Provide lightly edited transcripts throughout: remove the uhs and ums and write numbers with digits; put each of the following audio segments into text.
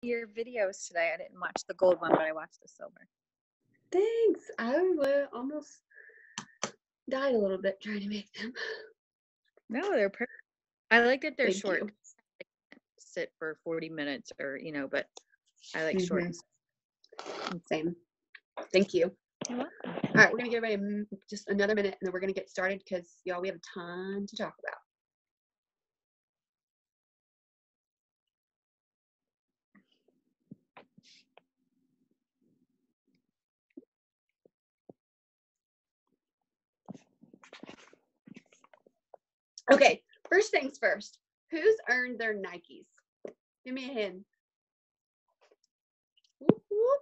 your videos today. I didn't watch the gold one, but I watched the silver. Thanks. I almost died a little bit trying to make them. No, they're perfect. I like that they're Thank short. you. Sit for 40 minutes or, but I like short. Same. Thank you. You're welcome. All right, we're going to get ready just another minute, and then we're going to get started because, y'all, we have a ton to talk about. Okay, first things first. Who's earned their Nikes? Give me a hint. Whoop, whoop.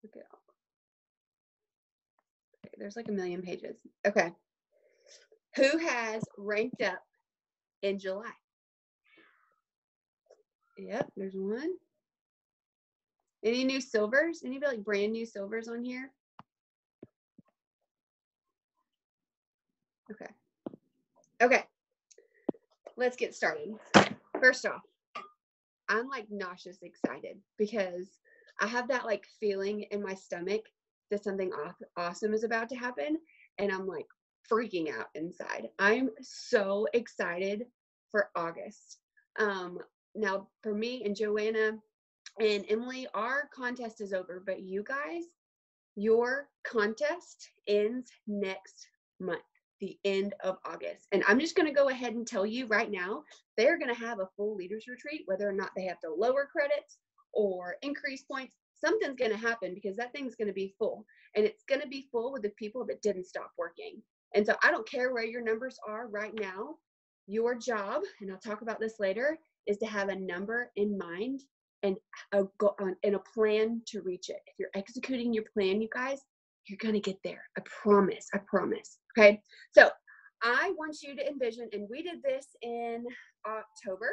Okay, there's like a million pages. Okay. Who has ranked up in July? Yep, there's one. Any new silvers? Any like brand new silvers on here? Okay. Okay. Let's get started. First off, I'm like nauseous excited because I have that like feeling in my stomach that something awesome is about to happen, and I'm like freaking out inside. I'm so excited for August. Now for me and Joanna and Emily, our contest is over, but you guys, your contest ends next month, the end of August. And I'm just going to go ahead and tell you right now, they're going to have a full leaders retreat, whether or not they have to lower credits or increase points. Something's going to happen because that thing's going to be full, and it's going to be full with the people that didn't stop working. And so I don't care where your numbers are right now. Your job, and I'll talk about this later, is to have a number in mind and a plan to reach it. If you're executing your plan, you guys, you're going to get there. I promise. I promise. Okay. So I want you to envision, and we did this in October,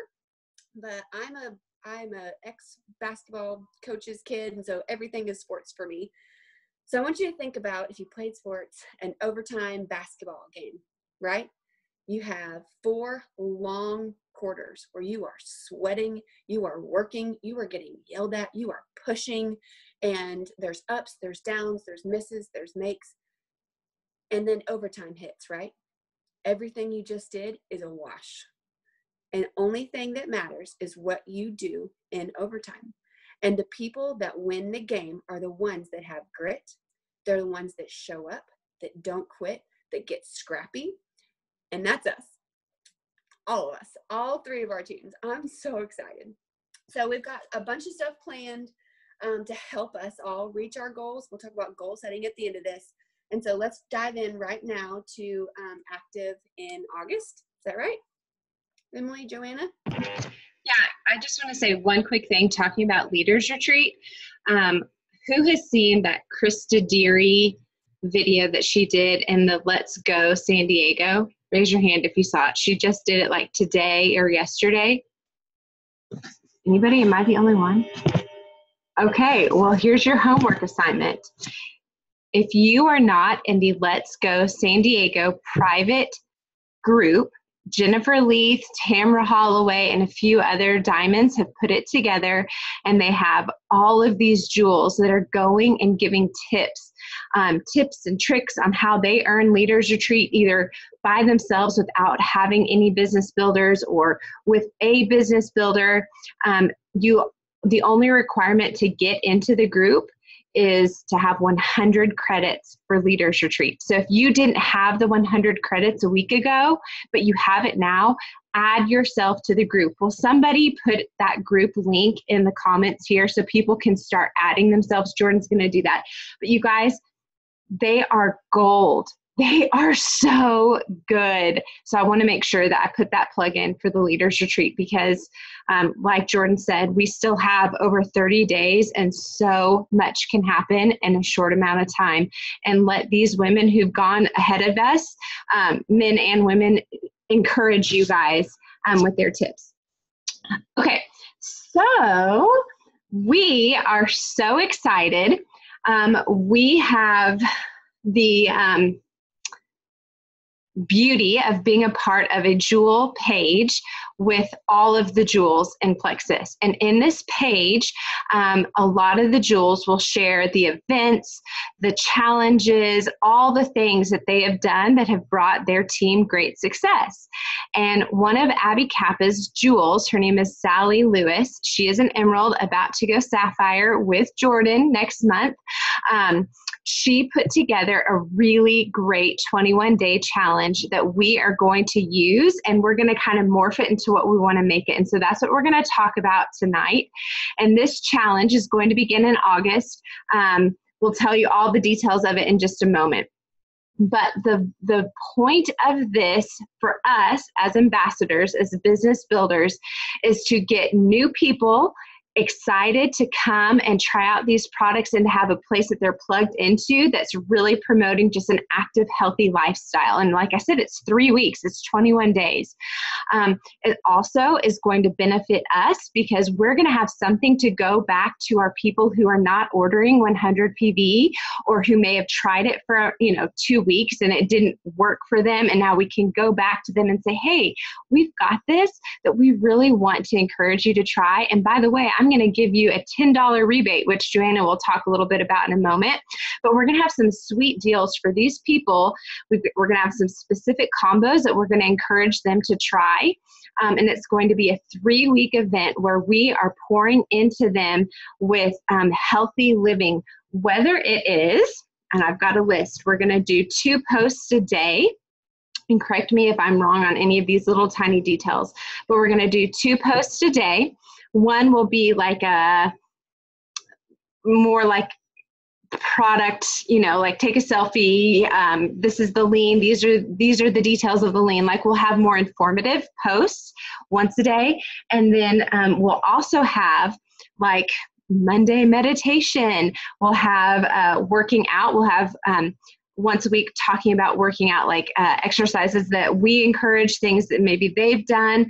but I'm a ex-basketball coach's kid, and so everything is sports for me. So I want you to think about, if you played sports, an overtime basketball game, right? You have 4 long quarters where you are sweating, you are working, you are getting yelled at, you are pushing, and there's ups, there's downs, there's misses, there's makes, and then overtime hits, right? Everything you just did is a wash. And only thing that matters is what you do in overtime. And the people that win the game are the ones that have grit. They're the ones that show up, that don't quit, that get scrappy. And that's us. All of us, all 3 of our teams. I'm so excited. So we've got a bunch of stuff planned to help us all reach our goals. We'll talk about goal setting at the end of this. And so let's dive in right now to Active in August. Is that right? Emily, Joanna? Yeah, I just want to say one quick thing talking about Leaders Retreat. Who has seen that Krista Deary video that she did in the Let's Go San Diego? Raise your hand if you saw it. She just did it like today or yesterday. Anybody? Am I the only one? Okay, well, here's your homework assignment. If you are not in the Let's Go San Diego private group, Jennifer Leith, Tamara Holloway, and a few other diamonds have put it together, and they have all of these jewels that are going and giving tips and tricks on how they earn Leaders Retreat either by themselves without having any business builders or with a business builder. The only requirement to get into the group is to have 100 credits for Leaders Retreat. So if you didn't have the 100 credits a week ago, but you have it now, add yourself to the group. Will somebody put that group link in the comments here so people can start adding themselves? Jordan's going to do that. But you guys, they are gold. They are so good. So I want to make sure that I put that plug in for the Leaders Retreat because like Jordan said, we still have over 30 days and so much can happen in a short amount of time. And let these women who've gone ahead of us, men and women, encourage you guys with their tips. Okay, so we are so excited. We have the beauty of being a part of a jewel page with all of the jewels in Plexus. And in this page, a lot of the jewels will share the events, the challenges, all the things that they have done that have brought their team great success. And one of Abby Kappa's jewels, her name is Sally Lewis. She is an emerald about to go sapphire with Jordan next month. She put together a really great 21-day challenge that we are going to use, and we're going to kind of morph it into what we want to make it. And so that's what we're going to talk about tonight. And this challenge is going to begin in August. We'll tell you all the details of it in just a moment. But the point of this for us as ambassadors, as business builders, is to get new people excited to come and try out these products and to have a place that they're plugged into that's really promoting just an active, healthy lifestyle. And like I said, it's 3 weeks, it's 21 days. It also is going to benefit us because we're going to have something to go back to our people who are not ordering 100 PV or who may have tried it for 2 weeks and it didn't work for them. And now we can go back to them and say, hey, we've got this that we really want to encourage you to try. And by the way, I'm going to give you a $10 rebate, which Joanna will talk a little bit about in a moment. But we're going to have some sweet deals for these people. We're going to have some specific combos that we're going to encourage them to try. And it's going to be a 3-week event where we are pouring into them with healthy living, whether it is, and I've got a list, we're going to do 2 posts a day. And correct me if I'm wrong on any of these little tiny details, but we're going to do 2 posts a day. One will be like more like product, like take a selfie. This is the lean. These are the details of the lean. Like we'll have more informative posts once a day. And then we'll also have like Monday meditation. We'll have working out. We'll have once a week talking about working out, like exercises that we encourage, things that maybe they've done,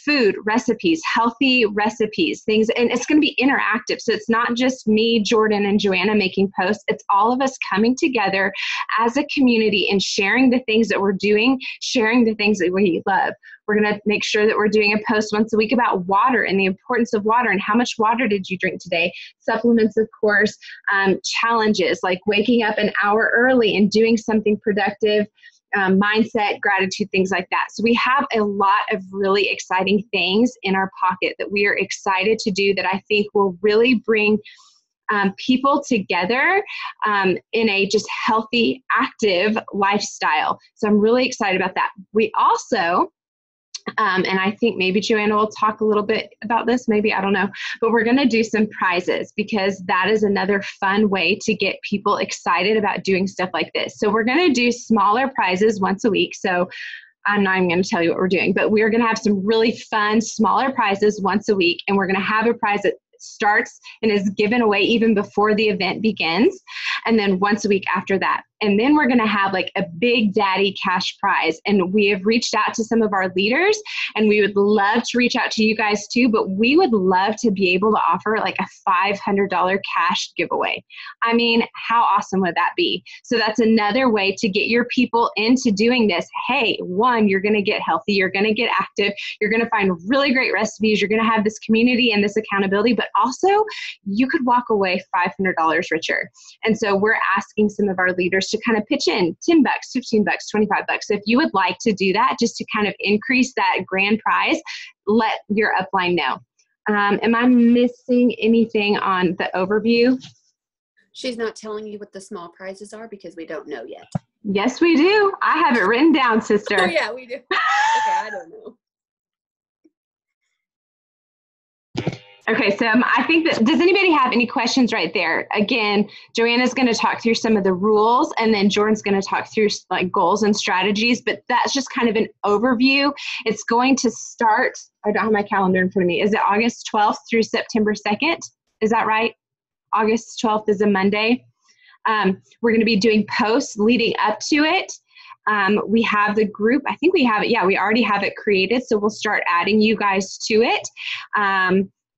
food, recipes, healthy recipes, things, and it's going to be interactive. So it's not just me, Jordan, and Joanna making posts. It's all of us coming together as a community and sharing the things that we're doing, sharing the things that we love. We're going to make sure that we're doing a post once a week about water and the importance of water and how much water did you drink today. Supplements, of course, challenges like waking up an hour early and doing something productive, mindset, gratitude, things like that. So we have a lot of really exciting things in our pocket that we are excited to do that I think will really bring people together in a just healthy, active lifestyle. So I'm really excited about that. We also and I think maybe Joanna will talk a little bit about this, maybe, I don't know, but we're going to do some prizes because that is another fun way to get people excited about doing stuff like this. So we're going to do smaller prizes once a week. So I'm not even going to tell you what we're doing, but we're going to have some really fun, smaller prizes once a week. And we're going to have a prize that starts and is given away even before the event begins. And then once a week after that. And then we're going to have like a big daddy cash prize. And we have reached out to some of our leaders and we would love to reach out to you guys too, but we would love to be able to offer like a $500 cash giveaway. I mean, how awesome would that be? So that's another way to get your people into doing this. Hey, one, you're going to get healthy. You're going to get active. You're going to find really great recipes. You're going to have this community and this accountability, but also you could walk away $500 richer. And so we're asking some of our leaders to kind of pitch in $10, $15, $25. So if you would like to do that, just to kind of increase that grand prize, let your upline know. Am I missing anything on the overview? She's not telling you what the small prizes are because we don't know yet. Yes, we do. I have it written down, sister. Oh, yeah, we do. Okay, I don't know. Okay, so I think that, does anybody have any questions right there? Again, Joanna's going to talk through some of the rules and then Jordan's going to talk through like goals and strategies, but that's just kind of an overview. It's going to start, I don't have my calendar in front of me. Is it August 12th through September 2nd? Is that right? August 12th is a Monday. We're going to be doing posts leading up to it. We have the group, I think we have it. Yeah, we already have it created. So we'll start adding you guys to it.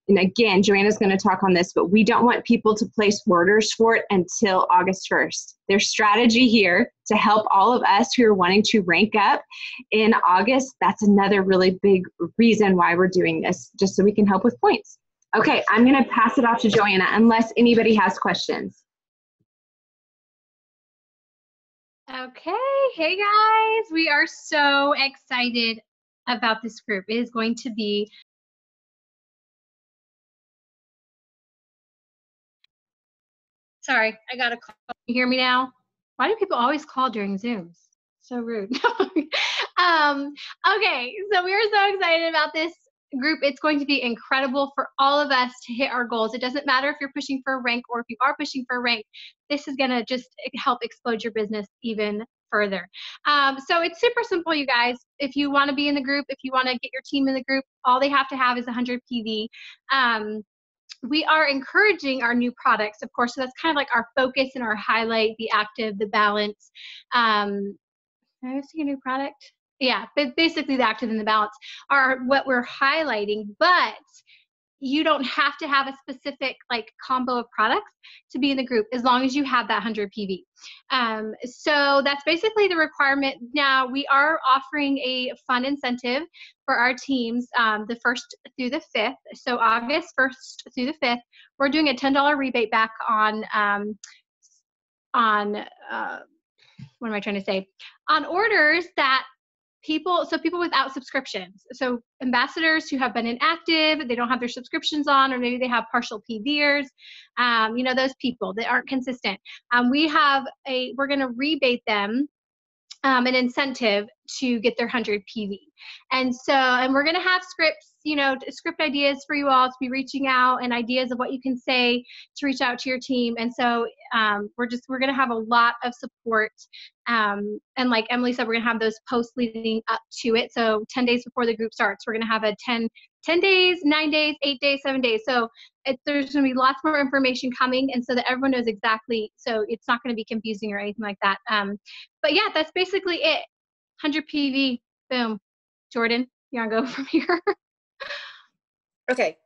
and again, Joanna's going to talk on this, but we don't want people to place orders for it until August 1st. There's strategy here to help all of us who are wanting to rank up in August. That's another really big reason why we're doing this, just so we can help with points. Okay, I'm going to pass it off to Joanna unless anybody has questions. Okay, hey guys, we are so excited about this group. It is going to be sorry, I got a call. You hear me now? Why do people always call during Zooms? So rude. Okay, so we are so excited about this group. It's going to be incredible for all of us to hit our goals. It doesn't matter if you're pushing for a rank or if you are pushing for a rank. This is going to just help explode your business even further. So it's super simple, you guys. If you want to be in the group, if you want to get your team in the group, all they have to have is 100 PV. We are encouraging our new products, of course, so that's kind of like our focus and our highlight, the active, the balance. Am I see a new product? Yeah, but basically the active and the balance are what we're highlighting, but you don't have to have a specific like combo of products to be in the group as long as you have that 100 PV. So that's basically the requirement. Now we are offering a fun incentive for our teams the 1st through the 5th. So August 1st through the 5th, we're doing a $10 rebate back on what am I trying to say? On orders that people without subscriptions. So ambassadors who have been inactive, they don't have their subscriptions on, or maybe they have partial PVers, you know, those people that aren't consistent. We're going to rebate them an incentive to get their 100 PV. And we're going to have scripts, you know, script ideas for you all to be reaching out and ideas of what you can say to reach out to your team. And so we're going to have a lot of support. And like Emily said, we're going to have those posts leading up to it. So 10 days before the group starts, we're going to have a 10 days, 9 days, 8 days, 7 days. So there's going to be lots more information coming, and so that everyone knows exactly, so it's not going to be confusing or anything like that. But yeah, that's basically it. 100 PV, boom. Jordan, you want to go from here? Okay,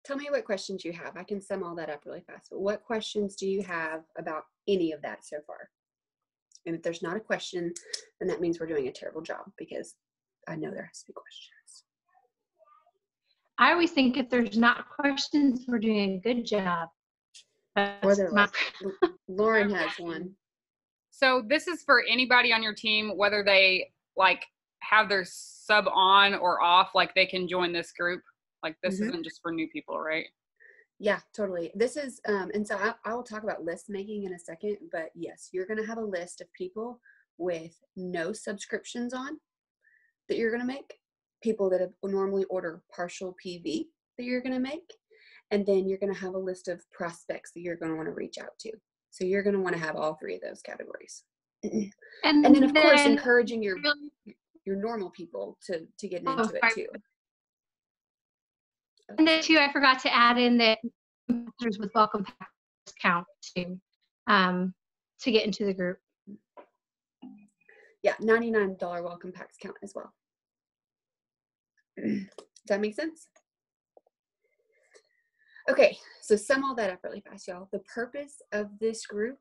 tell me what questions you have. I can sum all that up really fast, but what questions do you have about any of that so far? And if there's not a question, then that means we're doing a terrible job, because I know there has to be questions. I always think if there's not questions, we're doing a good job. Or there was. Lauren has one. So this is for anybody on your team, whether they like have their sub on or off, like they can join this group. Like this isn't just for new people, right? Yeah, totally. This is, and so I will talk about list making in a second, but yes, you're going to have a list of people with no subscriptions on that you're going to make, people that normally order partial PV that you're going to make, and then you're going to have a list of prospects that you're going to want to reach out to. So you're going to want to have all three of those categories. And then of course, encouraging your normal people to get into it too. And then too, I forgot to add in that ambassadors with welcome pack discount to get into the group. Yeah, $99 welcome packs count as well. Does that make sense? Okay, so sum all that up really fast, y'all. The purpose of this group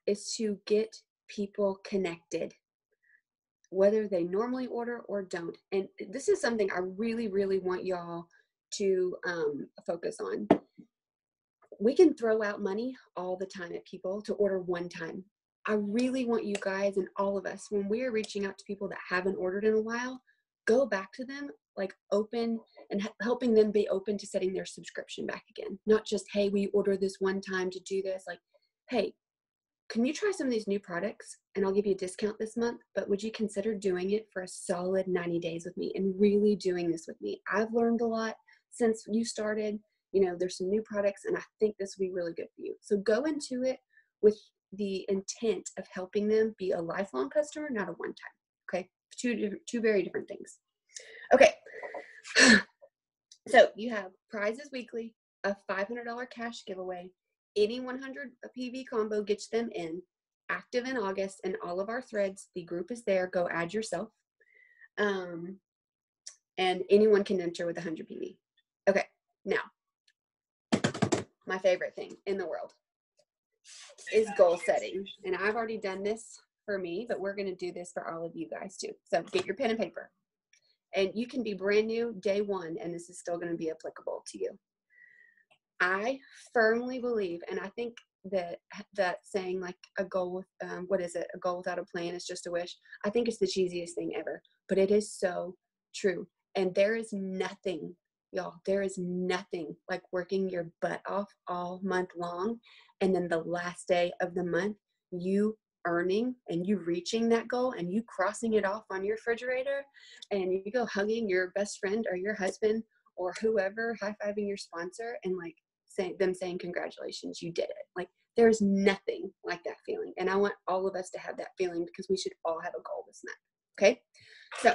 is to get people connected, whether they normally order or don't. And this is something I really, really want y'all to focus on. We can throw out money all the time at people to order one time. I really want you guys and all of us, when we are reaching out to people that haven't ordered in a while, go back to them, like open and helping them be open to setting their subscription back again. Not just, hey, we order this one time to do this. Like, hey, can you try some of these new products and I'll give you a discount this month, but would you consider doing it for a solid 90 days with me and really doing this with me? I've learned a lot since you started. You know, there's some new products and I think this will be really good for you. So go into it with the intent of helping them be a lifelong customer, not a one time. Okay, two very different things. Okay, so you have prizes weekly, a $500 cash giveaway. Any 100 PV combo gets them in, active in August, and all of our threads. The group is there. Go add yourself. And anyone can enter with 100 PV. Okay, now my favorite thing in the world is goal setting. And I've already done this for me, but we're going to do this for all of you guys too. So get your pen and paper. And you can be brand new day one, and this is still going to be applicable to you. I firmly believe, and I think that saying like a goal with, what is it? A goal without a plan is just a wish. I think it's the cheesiest thing ever, but it is so true. And there is nothing, y'all, there is nothing like working your butt off all month long. And then the last day of the month, you earning and you reaching that goal and you crossing it off on your refrigerator, and you go hugging your best friend or your husband or whoever, high-fiving your sponsor, and like saying congratulations, you did it. Like there's nothing like that feeling. And I want all of us to have that feeling, because we should all have a goal this month. Okay. So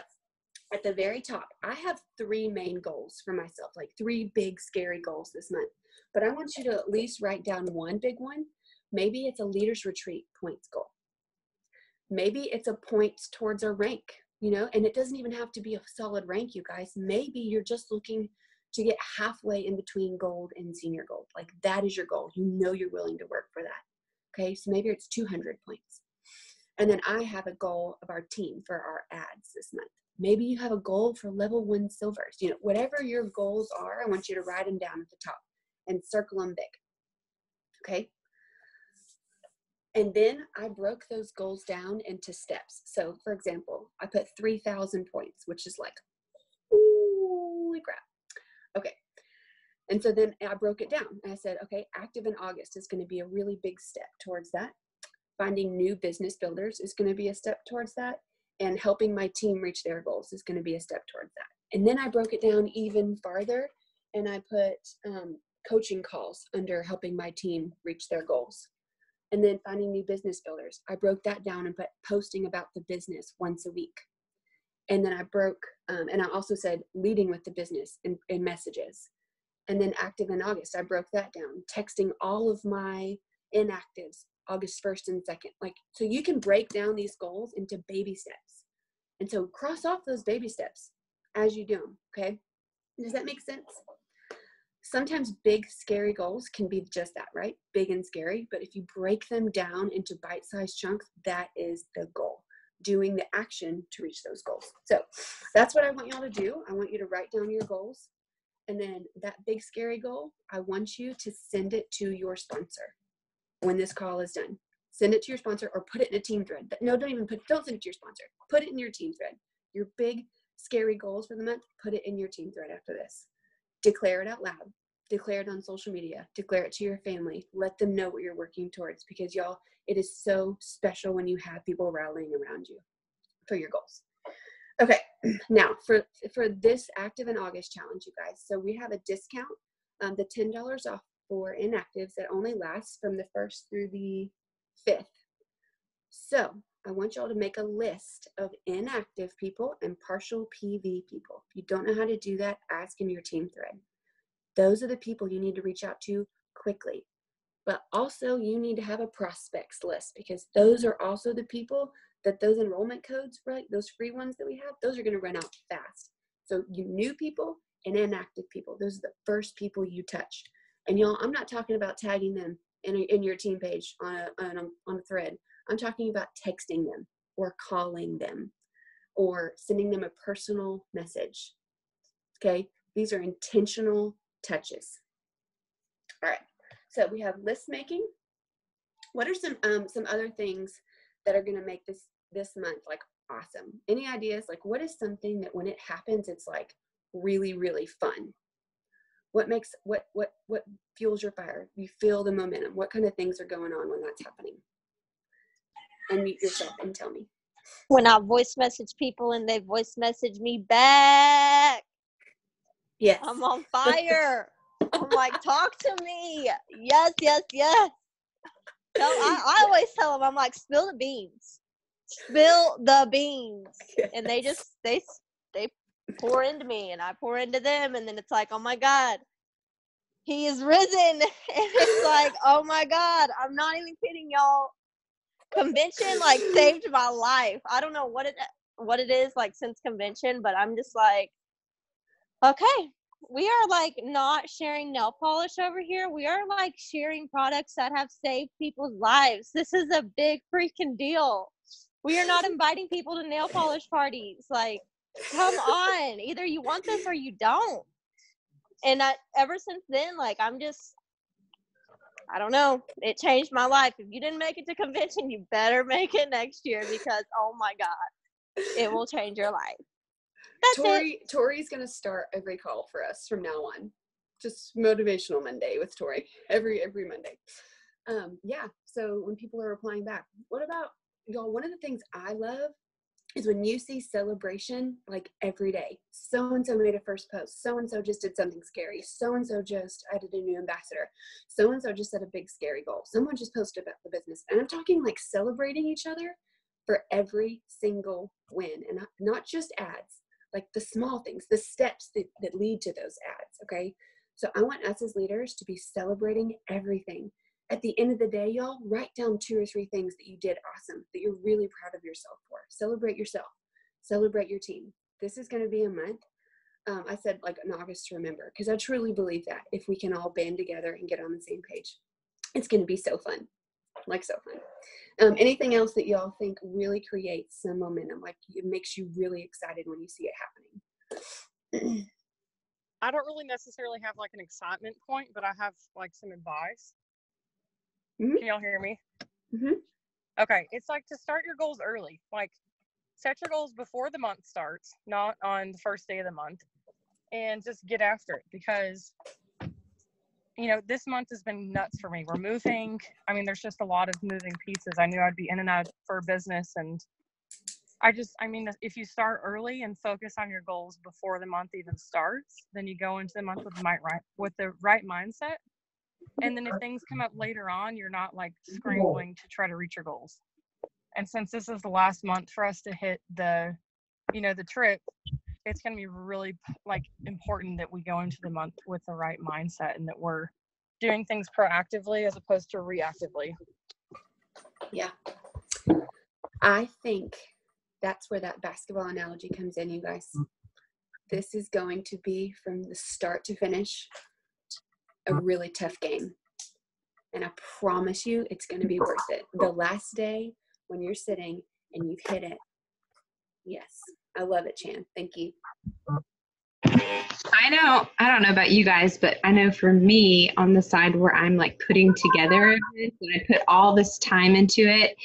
at the very top, I have 3 main goals for myself, like 3 big scary goals this month. But I want you to at least write down one big one. Maybe it's a leaders retreat points goal. Maybe it's a points towards a rank, you know, and it doesn't even have to be a solid rank, you guys. Maybe you're just looking to get halfway in between gold and senior gold. Like that is your goal. You know you're willing to work for that. Okay, so maybe it's 200 points. And then I have a goal of our team for our ads this month. Maybe you have a goal for level 1 silvers. You know, whatever your goals are, I want you to write them down at the top and circle them big. Okay. And then I broke those goals down into steps. So for example, I put 3,000 points, which is like, holy crap. Okay. And so then I broke it down and I said, okay, active in August is going to be a really big step towards that. Finding new business builders is going to be a step towards that. And helping my team reach their goals is going to be a step towards that. And then I broke it down even farther, and I put coaching calls under helping my team reach their goals. And then finding new business builders, I broke that down and put posting about the business once a week. And then I broke, and I also said leading with the business in messages. And then active in August, I broke that down, texting all of my inactives August 1st and 2nd. Like, so you can break down these goals into baby steps. And so cross off those baby steps as you do them, okay? Does that make sense? Sometimes big, scary goals can be just that, right? Big and scary. But if you break them down into bite-sized chunks, that is the goal. Doing the action to reach those goals. So that's what I want y'all to do. I want you to write down your goals. And then that big, scary goal, I want you to send it to your sponsor when this call is done. Send it to your sponsor or put it in a team thread. No, don't send it to your sponsor. Put it in your team thread. Your big, scary goals for the month, put it in your team thread after this. Declare it out loud. Declare it on social media. Declare it to your family. Let them know what you're working towards, because y'all, it is so special when you have people rallying around you for your goals. Okay, now for this Active in August challenge, you guys, so we have a discount, the $10 off for inactives that only lasts from the 1st through the 5th. So I want y'all to make a list of inactive people and partial PV people. If you don't know how to do that, ask in your team thread. Those are the people you need to reach out to quickly. But also you need to have a prospects list, because those are also the people that those enrollment codes, right? Those free ones that we have, those are going to run out fast. So you new people and inactive people, those are the first people you touch. And y'all, I'm not talking about tagging them in your team page on a thread. I'm talking about texting them or calling them or sending them a personal message. Okay, these are intentional touches. All right, so we have list making. What are some other things that are going to make this month like awesome? Any ideas? Like, what is something that when it happens, it's like really, really fun? What makes what fuels your fire? You feel the momentum. What kind of things are going on when that's happening? Unmute yourself and tell me. When I voice message people and they voice message me back. Yes. I'm on fire. I'm like, talk to me. Yes, yes, yes. So I always tell them, I'm like, spill the beans. Spill the beans. Yes. And they pour into me and I pour into them. And then it's like, oh my God, he is risen. And it's like, oh my God, I'm not even kidding, y'all. Convention like saved my life. I don't know what it is like since convention, but I'm just like, okay, we are like not sharing nail polish over here. We are like sharing products that have saved people's lives. This is a big freaking deal. We are not inviting people to nail polish parties. Like, come on. Either you want this or you don't. And ever since then, like, I don't know. It changed my life. If you didn't make it to convention, you better make it next year because, oh my God, it will change your life. That's it. Tori's gonna start every call for us from now on. Just motivational Monday with Tori every Monday. Yeah. So when people are replying back, what about y'all? One of the things I love is when you see celebration like every day. So and so made a first post. So and so just did something scary. So and so just added a new ambassador. So and so just set a big scary goal. Someone just posted about the business, and I'm talking like celebrating each other for every single win, and not just ads. Like the small things, the steps that lead to those ads, okay? So I want us as leaders to be celebrating everything. At the end of the day, y'all, write down 2 or 3 things that you did awesome, that you're really proud of yourself for. Celebrate yourself. Celebrate your team. This is going to be a month. I said like an August to remember, because I truly believe that if we can all band together and get on the same page, it's going to be so fun. Like so fun. Anything else that y'all think really creates some momentum, like it makes you really excited when you see it happening? I don't really necessarily have like an excitement point, but I have like some advice. Mm-hmm. Can y'all hear me? Mm-hmm. Okay. It's like to start your goals early. Like set your goals before the month starts, not on the first day of the month, and just get after it, because you know, this month has been nuts for me. We're moving. I mean, there's just a lot of moving pieces. I knew I'd be in and out for business. And if you start early and focus on your goals before the month even starts, then you go into the month with the right mindset. And then if things come up later on, you're not like scrambling to try to reach your goals. And since this is the last month for us to hit the trip, it's going to be really like important that we go into the month with the right mindset and that we're doing things proactively as opposed to reactively. Yeah. I think that's where that basketball analogy comes in, you guys. This is going to be, from the start to finish, a really tough game. And I promise you it's going to be worth it. The last day when you're sitting and you've hit it. Yes. I love it, Chan. Thank you. I don't know about you guys, but I know for me, on the side where I'm like putting together events and I put all this time into it,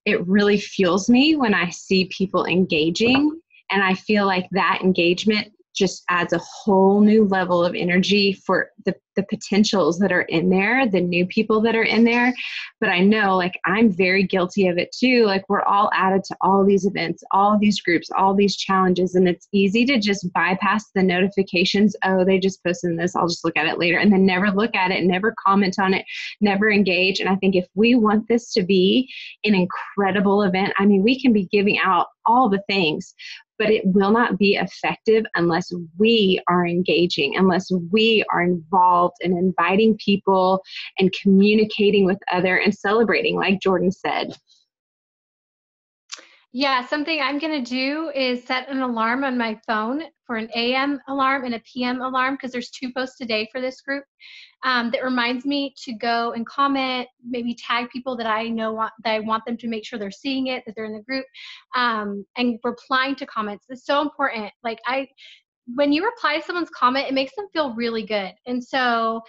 it really fuels me when I see people engaging. And I feel like that engagement just adds a whole new level of energy for the potentials that are in there, the new people that are in there. But I know, like, I'm very guilty of it too. Like, we're all added to all these events, all these groups, all these challenges, and it's easy to just bypass the notifications. Oh, they just posted this, I'll just look at it later, and then never look at it, never comment on it, never engage. And I think if we want this to be an incredible event, I mean, we can be giving out all the things, but it will not be effective unless we are engaging, unless we are involved and inviting people and communicating with others and celebrating, like Jordan said. Yeah, something I'm going to do is set an alarm on my phone for an AM alarm and a PM alarm, because there's 2 posts a day for this group, that reminds me to go and comment, maybe tag people that I know that I want them to make sure they're seeing it, that they're in the group, and replying to comments. It's so important. Like, when you reply to someone's comment, it makes them feel really good. And so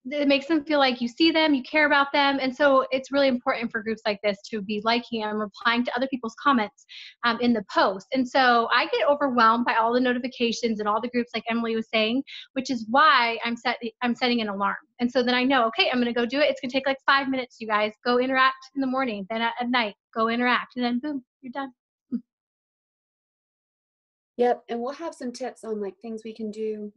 it makes them feel like you see them, you care about them. And so it's really important for groups like this to be liking and replying to other people's comments in the post. And so I get overwhelmed by all the notifications and all the groups, like Emily was saying, which is why I'm setting an alarm. And so then I know, okay, I'm going to go do it. It's going to take like 5 minutes, you guys. Go interact in the morning, then at night, go interact, and then boom, you're done. Yep. And we'll have some tips on like things we can do.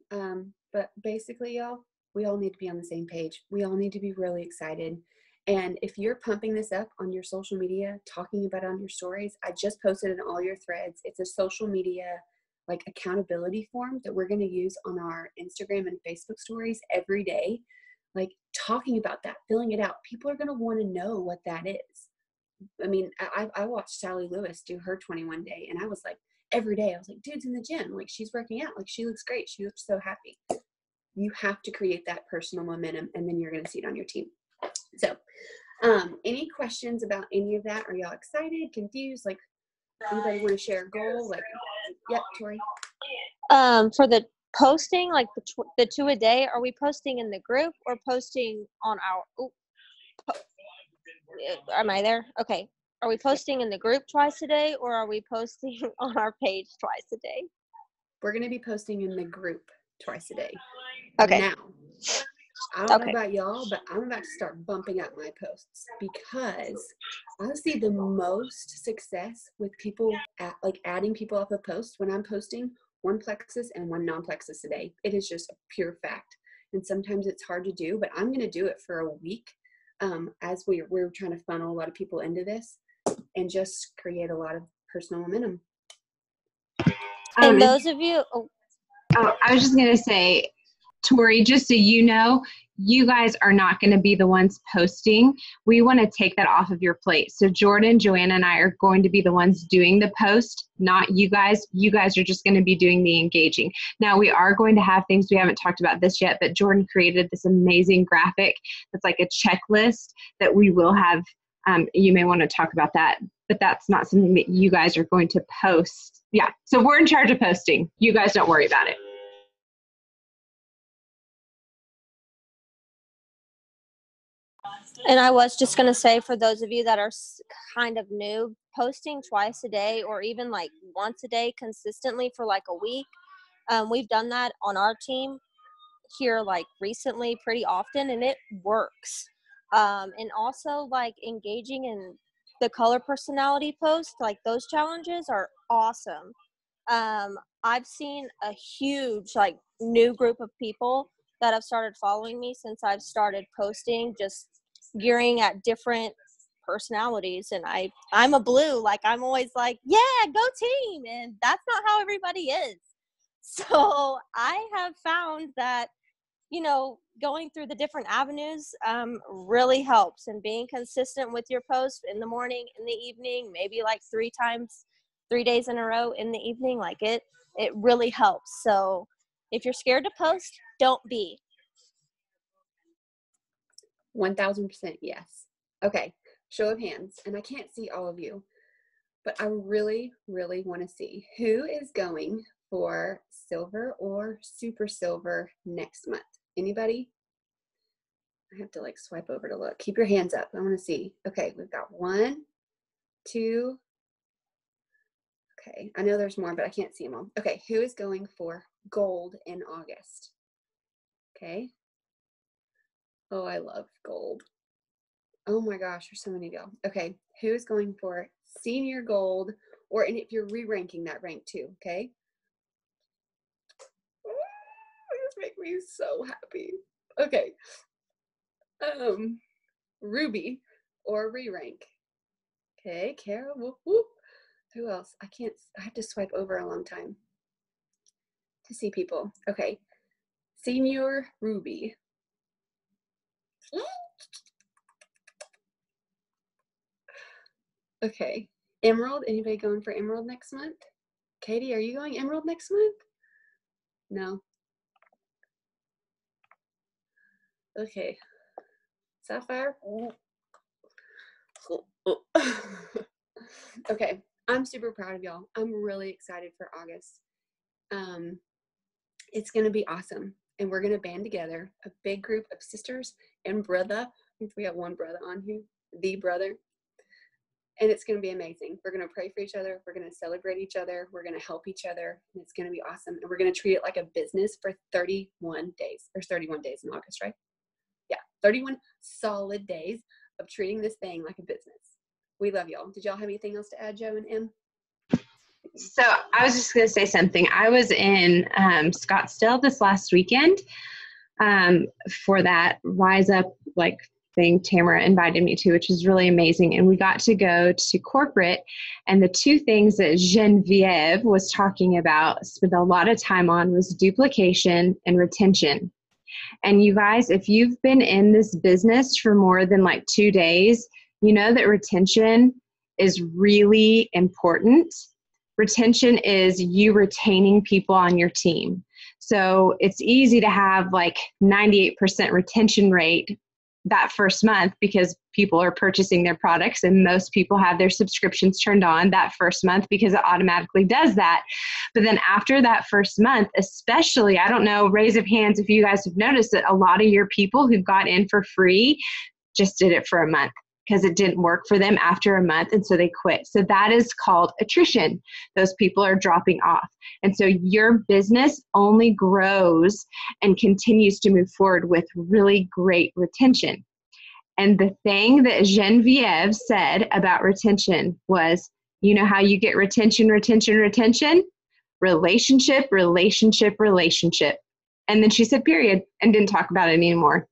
But basically, y'all, we all need to be on the same page. We all need to be really excited. And if you're pumping this up on your social media, talking about it on your stories, I just posted in all your threads. It's a social media like accountability form that we're going to use on our Instagram and Facebook stories every day. Like talking about that, filling it out. People are going to want to know what that is. I mean, I watched Sally Lewis do her 21 day, and I was like, every day. I was like, dude's in the gym. Like, she's working out. Like, she looks great. She looks so happy. You have to create that personal momentum, and then you're going to see it on your team. So, any questions about any of that? Are y'all excited, confused? Like, anybody want to share a goal? Like, yep, Tori. For the posting, like the 2 a day, are we posting in the group or posting on our, am I there? Okay. Are we posting in the group twice a day, or are we posting on our page twice a day? We're going to be posting in the group twice a day. Okay. Now, I don't know about y'all, but I'm about to start bumping up my posts because I see the most success with people like adding people off a post when I'm posting 1 plexus and 1 non-plexus a day. It is just a pure fact. And sometimes it's hard to do, but I'm going to do it for a week as we're trying to funnel a lot of people into this and just create a lot of personal momentum. And those of you, I was just going to say, Tori, just so you know, you guys are not going to be the ones posting. We want to take that off of your plate. So Jordan, Joanna, and I are going to be the ones doing the post, not you guys. You guys are just going to be doing the engaging. Now, we are going to have things, we haven't talked about this yet, but Jordan created this amazing graphic that's like a checklist that we will have. You may want to talk about that, but that's not something that you guys are going to post. Yeah, so we're in charge of posting. You guys don't worry about it. and I was just going to say, for those of you that are kind of new, posting twice a day or even like once a day consistently for like a week. We've done that on our team here like recently pretty often, and it works. And also like engaging in the color personality post, like those challenges are awesome. I've seen a huge like new group of people that have started following me since I've started posting, just gearing at different personalities. And I'm a blue, like I'm always like, yeah, go team. And that's not how everybody is. So I have found that, you know, going through the different avenues really helps, and being consistent with your posts in the morning, in the evening, maybe like 3 days in a row in the evening, like it really helps. So if you're scared to post, don't be. 1000% yes. Okay, show of hands, and I can't see all of you, but I really, really want to see who is going for silver or super silver next month. Anybody? I have to like swipe over to look. Keep your hands up. I want to see. Okay, we've got 1, 2. Okay, I know there's more, but I can't see them all. Okay, who is going for gold in August? Okay. Oh, I love gold. Oh my gosh, there's so many to go. Okay, who is going for senior gold, and if you're re-ranking that rank too, okay? This makes me so happy. Okay. Ruby or re-rank. Okay, Kara, whoop, whoop. Who else? I have to swipe over a long time to see people. Okay, senior Ruby. Okay, Emerald. Anybody going for Emerald next month? Katie, are you going Emerald next month? No. Okay. Sapphire. Okay, I'm super proud of y'all. I'm really excited for August. It's going to be awesome, and we're going to band together, a big group of sisters and brother. If we have one brother on here, the brother. And it's going to be amazing. We're going to pray for each other. We're going to celebrate each other. We're going to help each other. And it's going to be awesome. And we're going to treat it like a business for 31 days. There's 31 days in August, right? Yeah, 31 solid days of treating this thing like a business. We love y'all. Did y'all have anything else to add, Joe and Em? So I was just going to say something. I was in Scottsdale this last weekend for that Rise Up thing Tamara invited me to, which was really amazing. And we got to go to corporate, and the 2 things that Genevieve was talking about, spent a lot of time on, was duplication and retention. And you guys, if you've been in this business for more than 2 days, you know that retention is really important. Retention is you retaining people on your team. So it's easy to have like 98% retention rate that first month because people are purchasing their products, and most people have their subscriptions turned on that first month because it automatically does that. But then after that first month, especially, I don't know, raise of hands if you guys have noticed that a lot of your people who got in for free just did it for a month because it didn't work for them after a month, and so they quit. So that is called attrition. Those people are dropping off. And so your business only grows and continues to move forward with really great retention. And the thing that Genevieve said about retention was, you know how you get retention? Relationship, relationship, relationship. And then she said, period, and didn't talk about it anymore.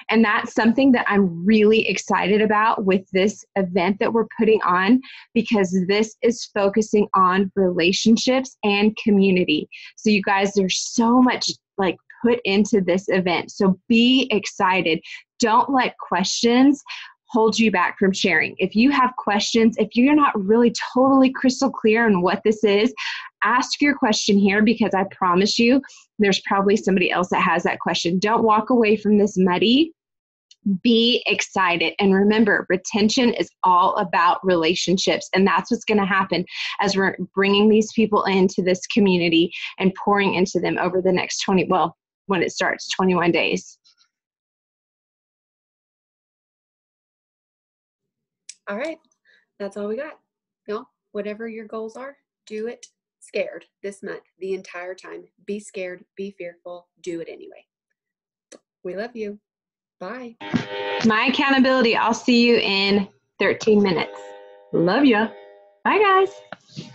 And that's something that I'm really excited about with this event that we're putting on, because this is focusing on relationships and community. So you guys, there's so much like put into this event. So be excited. Don't let questions hold you back from sharing. If you have questions, if you're not really totally crystal clear on what this is, ask your question here, because I promise you there's probably somebody else that has that question. Don't walk away from this muddy. Be excited. And remember, retention is all about relationships. And that's what's going to happen as we're bringing these people into this community and pouring into them over the next when it starts, 21 days. All right. That's all we got. No, whatever your goals are, do it scared this month, the entire time. Be scared, be fearful, do it anyway. We love you. Bye. My accountability. I'll see you in 13 minutes. Love ya. Bye, guys.